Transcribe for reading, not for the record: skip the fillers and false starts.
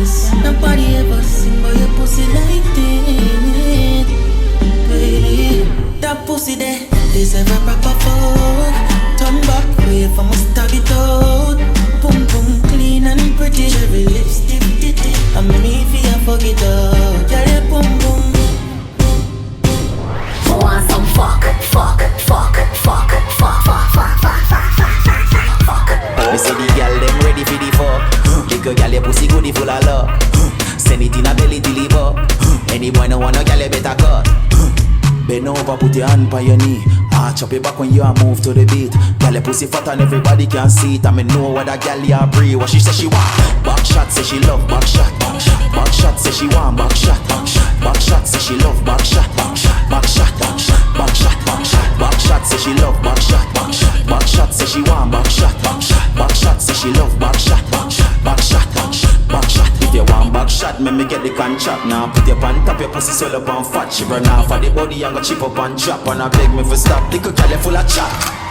this. Nobody ever seen but your pussy like this. Baby, that pussy there deserve a proper fuck. Turn back way from us tag it out. Boom boom clean and pretty. Cherry lipstick titty. I'm me if you fuck it up. Yeah, boom boom. I want some fuck. Me say the girl them ready for the fuck. Little girl your pussy goodie full of luck. Send it in a belly deliver. Any boy no want no girl you better cut. Bend over, put your hand on your knee. Arch up your back when you a move to the beat. Girl your pussy fat and everybody can see it. I me know what that girl ya breathe. What she say she want. Back shot say she love back shot. Back shot say she want back shot. Back shot say she love back shot. Back shot. Back shot. Back shot say she love back shot. Back shot say she want back shot. Back shot say she love back shot. Back shot. Back shot. If you want back shot, me get the contract now. Put your pan top, your pussy swell up and fat. She run off of the body and go chip up and drop. And I beg me for stop. Little girl full of chat.